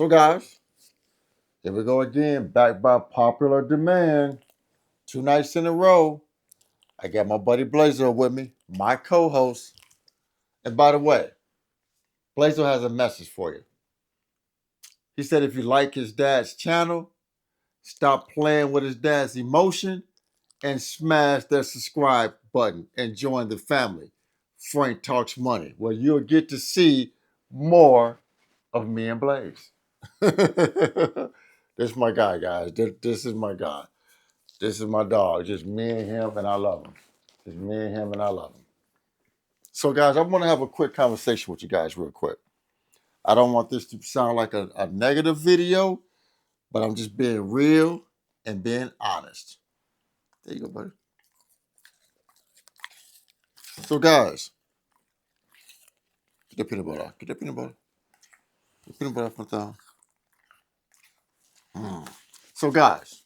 So, guys, here we go again, back by popular demand. 2 nights in a row. I got my buddy Blazer with me, my co-host. And by the way, Blazer has a message for you. He said if you like his dad's channel, stop playing with his dad's emotion and smash that subscribe button and join the family. Frank Talks Money, where you'll get to see more of me and Blaze. This is my guy, guys. This is my guy. This is my dog. Just me and him, and I love him. Just me and him, and I love him. So, guys, I want to have a quick conversation with you guys, real quick. I don't want this to sound like a negative video, but I'm just being real and being honest. There you go, buddy. So, guys, get the peanut butter. Get the peanut butter. Get the peanut butter from the thumb. So, guys,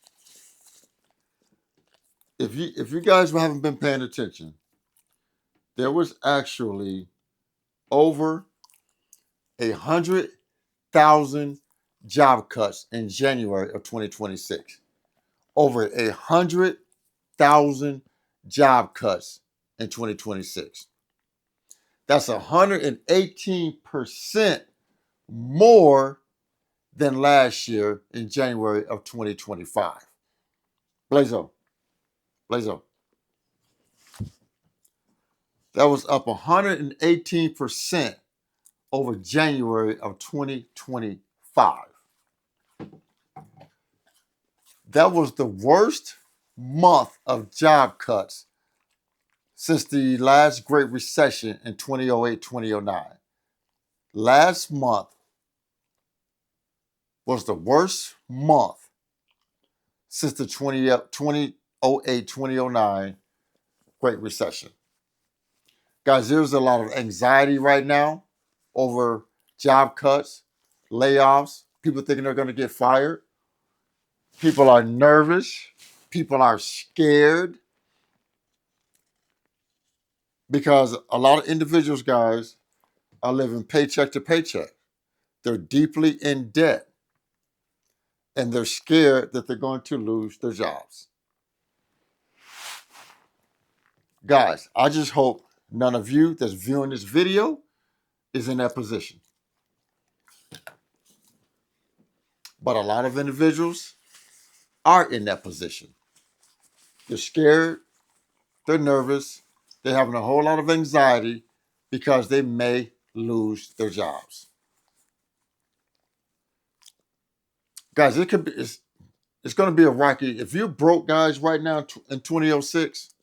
if you guys haven't been paying attention, there was actually over 100,000 job cuts in January of 2026. Over 100,000 job cuts in 2026. That's 118% more than last year in January of 2025. Blazo. That was up 118% over January of 2025. That was the worst month of job cuts since the last Great Recession in 2008, 2009. Last month was the worst month since the 2008, 2009 Great Recession. Guys, there's a lot of anxiety right now over job cuts, layoffs, people thinking they're going to get fired. People are nervous. People are scared because a lot of individuals, guys, are living paycheck to paycheck. They're deeply in debt and they're scared that they're going to lose their jobs. Guys, I just hope none of you that's viewing this video is in that position. But a lot of individuals are in that position. They're scared, they're nervous, they're having a whole lot of anxiety because they may lose their jobs. Guys, it's going to be a rocky. If you're broke, guys, right now in 2006,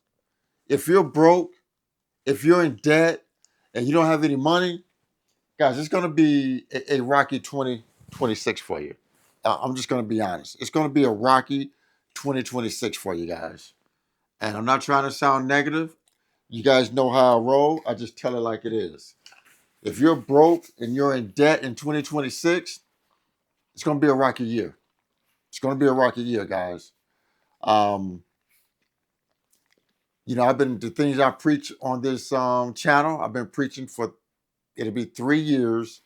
if you're broke, if you're in debt and you don't have any money, guys, it's going to be a rocky 2026 for you. I'm just going to be honest. It's going to be a rocky 2026 for you guys. And I'm not trying to sound negative. You guys know how I roll. I just tell it like it is. If you're broke and you're in debt in 2026, it's going to be a rocky year. It's going to be a rocky year, guys. I've been the things I preach on this channel. I've been preaching for it'll be 3 years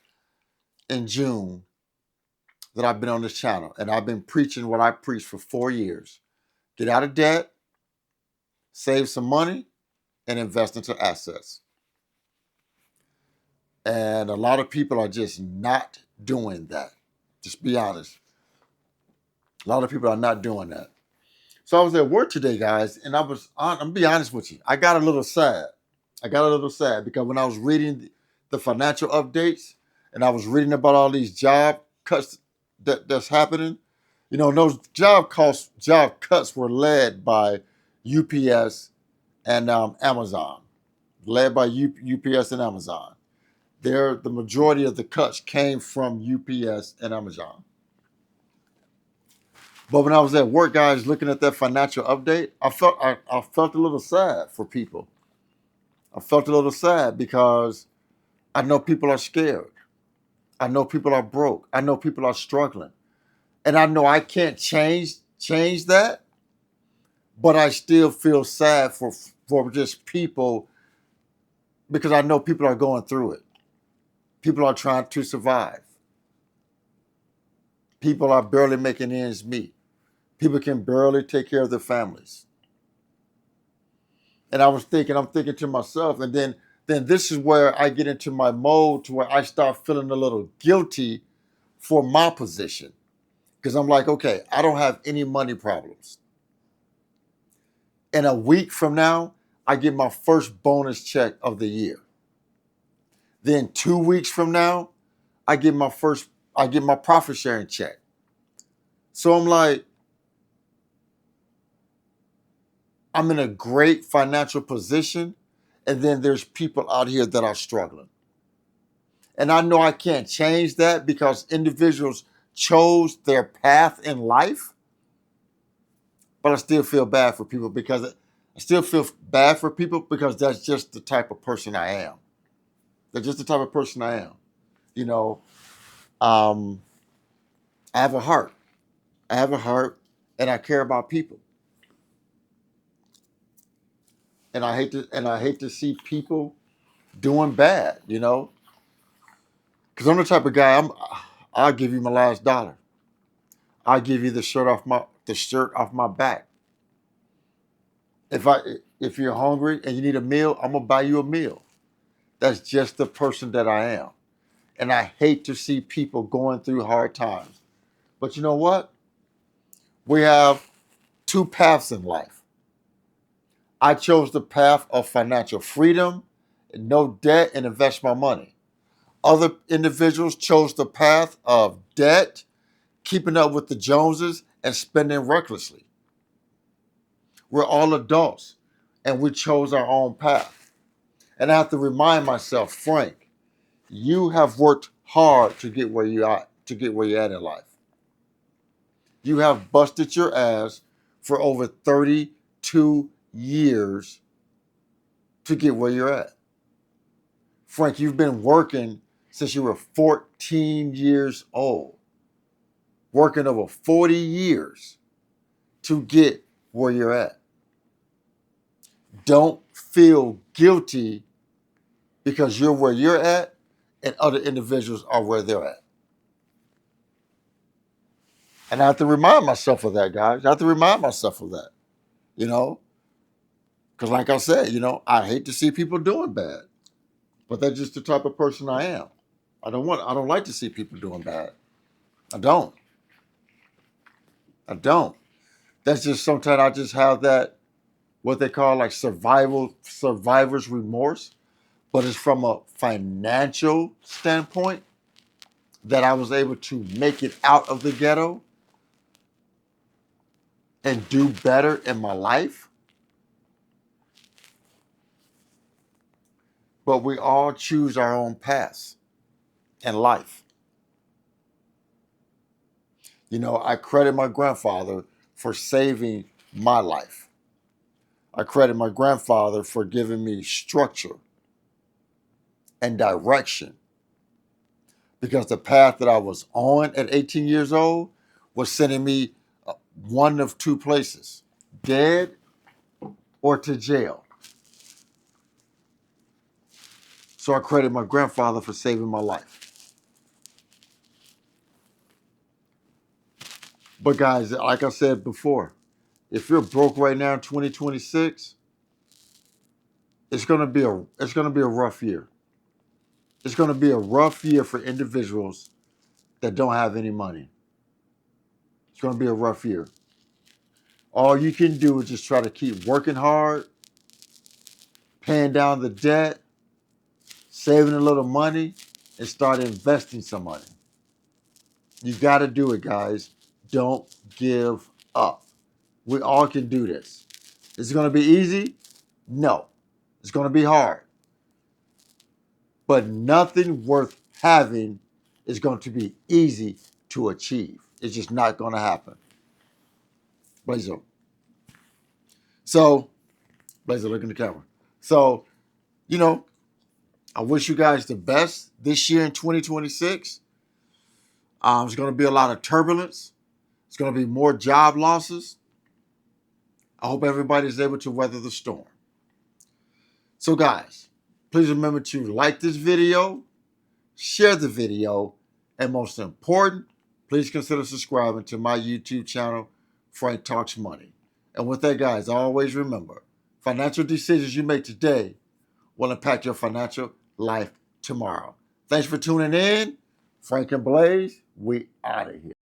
in June that I've been on this channel, and I've been preaching what I preached for 4 years: get out of debt, save some money, and invest into assets. And a lot of people are just not doing that. Just be honest. A lot of people are not doing that. So I was at work today, guys, and I'm gonna be honest with you. I got a little sad. Because when I was reading the financial updates and I was reading about all these job cuts that's happening, those job cuts were led by UPS and Amazon. Led by UPS and Amazon. The majority of the cuts came from UPS and Amazon. But when I was at work, guys, looking at that financial update, I felt a little sad for people. I felt a little sad because I know people are scared. I know people are broke. I know people are struggling. And I know I can't change that, but I still feel sad for just people because I know people are going through it. People are trying to survive. People are barely making ends meet. People can barely take care of their families. And I'm thinking to myself, and then this is where I get into my mode to where I start feeling a little guilty for my position. Because I'm like, okay, I don't have any money problems. And a week from now, I get my first bonus check of the year. Then 2 weeks from now, I get my profit sharing check. So I'm like, I'm in a great financial position, and then there's people out here that are struggling. And I know I can't change that because individuals chose their path in life, but I still feel bad for people because that's just the type of person I am. That's just the type of person I am. You know, I have a heart. I have a heart, and I care about people. And I hate to see people doing bad. Because I'm the type of guy. I'll give you my last dollar. I'll give you the shirt off my back. If you're hungry and you need a meal, I'm gonna buy you a meal. That's just the person that I am. And I hate to see people going through hard times. But you know what? We have two paths in life. I chose the path of financial freedom, no debt, and invest my money. Other individuals chose the path of debt, keeping up with the Joneses, and spending recklessly. We're all adults, and we chose our own path. And I have to remind myself, Frank, you have worked hard to get where you're at in life. You have busted your ass for over 32 years to get where you're at. Frank, you've been working since you were 14 years old, working over 40 years to get where you're at. Don't feel guilty because you're where you're at and other individuals are where they're at. And I have to remind myself of that, guys. I have to remind myself of that, you know, because like I said, I hate to see people doing bad, but that's just the type of person I am. I don't like to see people doing bad. I don't. I don't. That's just sometimes I just have that, what they call like survivor's remorse, but it's from a financial standpoint that I was able to make it out of the ghetto and do better in my life. But we all choose our own paths in life. I credit my grandfather for saving my life. I credit my grandfather for giving me structure and direction because the path that I was on at 18 years old was sending me one of two places, dead or to jail. So I credit my grandfather for saving my life. But guys, like I said before, if you're broke right now in 2026, it's gonna be a rough year. It's gonna be a rough year for individuals that don't have any money. It's gonna be a rough year. All you can do is just try to keep working hard, paying down the debt, saving a little money, and start investing some money. You got to do it, guys. Don't give up. We all can do this. Is it going to be easy? No. It's going to be hard. But nothing worth having is going to be easy to achieve. It's just not going to happen. Blazer. So, Blazer, look in the camera. So, I wish you guys the best this year in 2026. There's going to be a lot of turbulence. It's going to be more job losses. I hope everybody's able to weather the storm. So guys, please remember to like this video, share the video, and most important, please consider subscribing to my YouTube channel, Frank Talks Money. And with that, guys, always remember, financial decisions you make today will impact your financial life tomorrow. Thanks for tuning in. Frank and Blaze, we out of here.